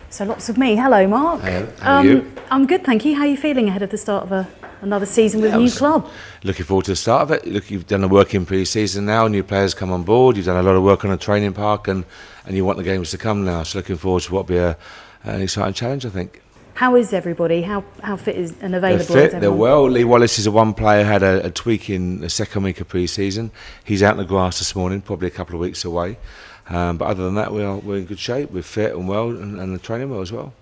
So lots of me. Hello, Mark. Hello. How are you? I'm good, thank you. How are you feeling ahead of the start of another season with a new club? Looking forward to the start of it. Look, you've done the work in pre-season now, new players come on board, you've done a lot of work on the training park and you want the games to come now. So looking forward to what will be an exciting challenge, I think. How is everybody? How fit is and available They're fit, is everyone? they're well. Lee Wallace is one player, had a tweak in the second week of pre-season. He's out in the grass this morning, probably a couple of weeks away. But other than that, we're in good shape. We're fit and well and the training well as well.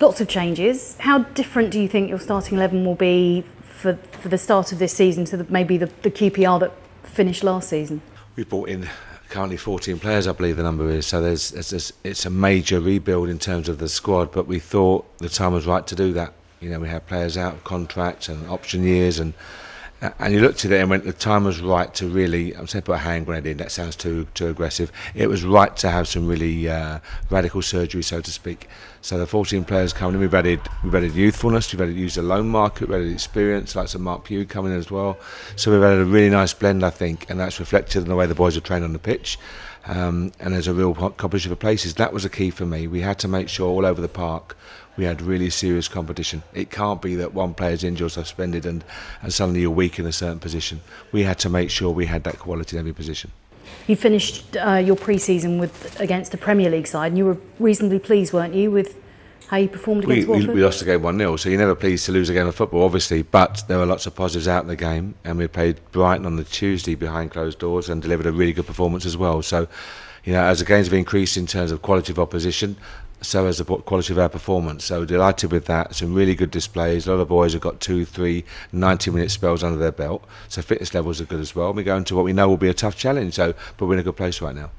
Lots of changes. How different do you think your starting 11 will be for the start of this season to maybe the QPR that finished last season? We brought in currently 14 players, I believe the number is. So it's a major rebuild in terms of the squad. But we thought the time was right to do that. You know, we had players out of contracts and option years, and you looked at it and went, the time was right to really, I'm saying put a hand grenade in, that sounds too aggressive. It was right to have some really radical surgery, so to speak. So the 14 players coming in, we've added youthfulness, we've used the loan market, we've added experience, like some Mark Pugh coming in as well. So we've added a really nice blend, I think, and that's reflected in the way the boys are trained on the pitch. And there's a real competition for places. That was a key for me. We had to make sure all over the park we had really serious competition. It can't be that one player's injured or suspended and suddenly you're weak in a certain position. We had to make sure we had that quality in every position. You finished your pre-season against a Premier League side and you were reasonably pleased, weren't you, with how you performed against Watford? We lost the game 1-0, so you're never pleased to lose a game of football, obviously, but there were lots of positives out in the game, and we played Brighton on the Tuesday behind closed doors and delivered a really good performance as well. So, you know, as the games have increased in terms of quality of opposition, so has the quality of our performance. So delighted with that. Some really good displays. A lot of boys have got 2, 3, 90-minute spells under their belt. So fitness levels are good as well. We go into what we know will be a tough challenge. But we're in a good place right now.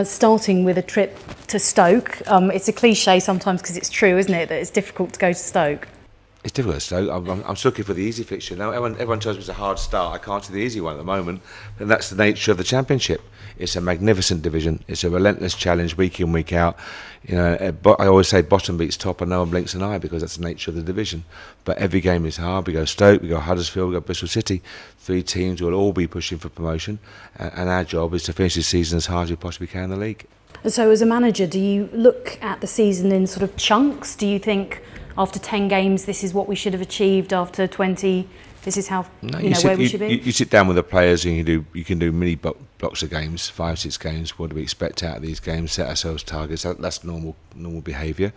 Starting with a trip to Stoke. It's a cliche sometimes because it's true, isn't it, that it's difficult to go to Stoke? It's difficult at Stoke. I'm looking for the easy fixture now. Everyone tells me it's a hard start. I can't see the easy one at the moment, and that's the nature of the Championship. It's a magnificent division. It's a relentless challenge week in, week out. You know, I always say bottom beats top, and no one blinks an eye because that's the nature of the division. But every game is hard. We go Stoke, we go Huddersfield, we go Bristol City. 3 teams will all be pushing for promotion, and our job is to finish this season as hard as we possibly can in the league. So, as a manager, do you look at the season in sort of chunks? Do you think after 10 games, this is what we should have achieved? After 20, this is how where we should be? You sit down with the players and you can do mini blocks of games, 5, 6 games. What do we expect out of these games? Set ourselves targets. That's normal behaviour.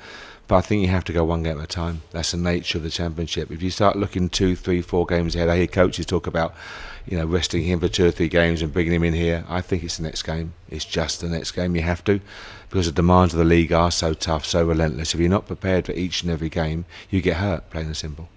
But I think you have to go one game at a time. That's the nature of the Championship. If you start looking 2, 3, 4 games ahead, I hear coaches talk about, you know, resting him for 2 or 3 games and bringing him in here. I think it's the next game. It's just the next game. You have to, because the demands of the league are so tough, so relentless. If you're not prepared for each and every game, you get hurt, plain and simple.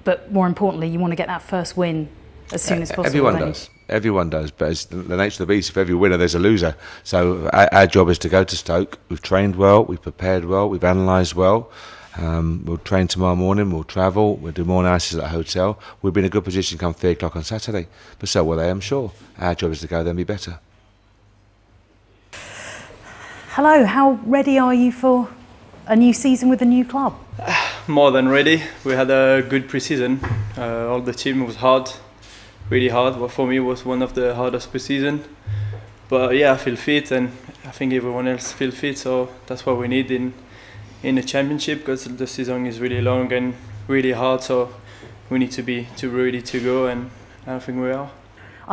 But more importantly, you want to get that first win as soon as possible. Everyone does, but it's the nature of the beast. For every winner, there's a loser. So our job is to go to Stoke. We've trained well, we've prepared well, we've analysed well. We'll train tomorrow morning, we'll travel, we'll do more analysis at a hotel. We'll be in a good position come 3 o'clock on Saturday. But so will they, I'm sure. Our job is to go there and be better. Hello, how ready are you for a new season with a new club? More than ready. We had a good pre-season. All the team was hard, really hard. But for me, it was one of the hardest pre-season. But yeah, I feel fit, and I think everyone else feels fit. So that's what we need in the Championship, because the season is really long and really hard. So we need to be ready to go, and I think we are.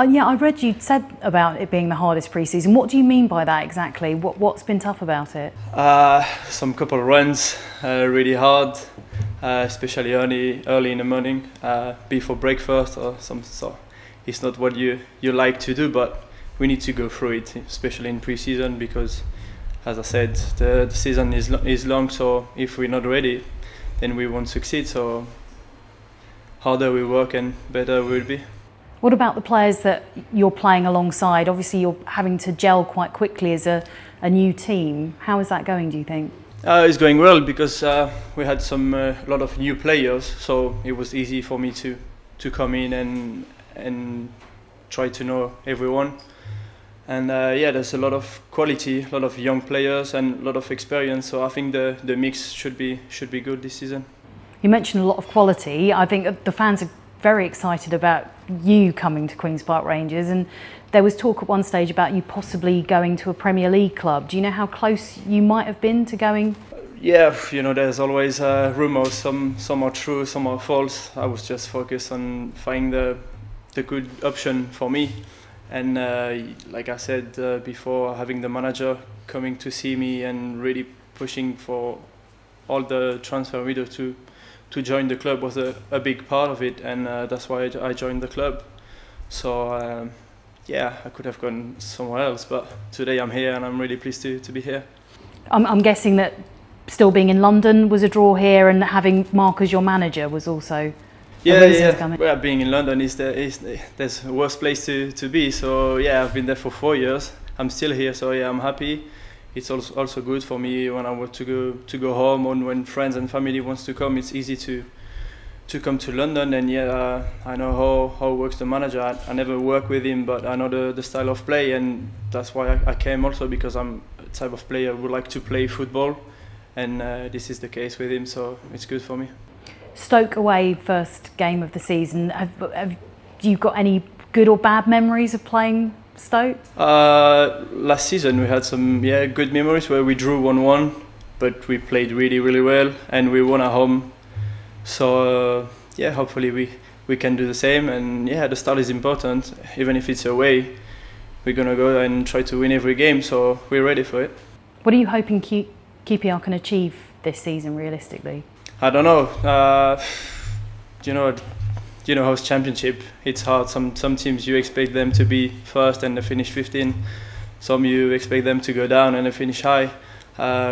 Yeah, I read you said about it being the hardest pre-season. What do you mean by that exactly? What's been tough about it? Some couple of runs, really hard, especially early in the morning, before breakfast or some. So it's not what you like to do, but we need to go through it, especially in pre-season, because, as I said, the season is long. So if we're not ready, then we won't succeed. So harder we work, and better we'll be. What about the players that you're playing alongside? Obviously, you're having to gel quite quickly as a new team. How is that going, do you think? It's going well, because we had a lot of new players, so it was easy for me to come in and try to know everyone. And yeah, there's a lot of quality, a lot of young players, and a lot of experience. So I think the mix should be good this season. You mentioned a lot of quality. I think the fans are very excited about you coming to Queen's Park Rangers, and there was talk at one stage about you possibly going to a Premier League club. Do you know how close you might have been to going? Yeah, there's always rumours. Some are true, some are false. I was just focused on finding the good option for me. And like I said before, having the manager coming to see me and really pushing for all the transfer window to join the club was a big part of it, and that's why I joined the club. So yeah, I could have gone somewhere else, but today I'm here and I'm really pleased to be here. I'm guessing that still being in London was a draw here, and having Mark as your manager was also a reason to come in. Well, being in London there's a worse place to be. So yeah, I've been there for 4 years. I'm still here, so yeah, I'm happy. It's also good for me when I want to go home, and when friends and family wants to come. It's easy to come to London, and yeah, I know how works the manager. I never work with him, but I know the style of play, and that's why I came also, because I'm a type of player who would like to play football, and this is the case with him, so it's good for me. Stoke away, first game of the season. Have you got any good or bad memories of playing Stoke? Last season we had some good memories where we drew 1-1, but we played really, really well, and we won at home. So yeah, hopefully we can do the same. And yeah, the start is important. Even if it's away, we're gonna go and try to win every game. So we're ready for it. What are you hoping QPR can achieve this season, realistically? I don't know. You know how it's championship. It's hard. Some teams you expect them to be first and they finish 15. Some you expect them to go down and they finish high.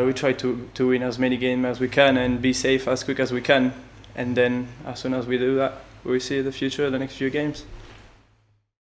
We try to win as many games as we can and be safe as quick as we can. And then as soon as we do that, we see the future, the next few games.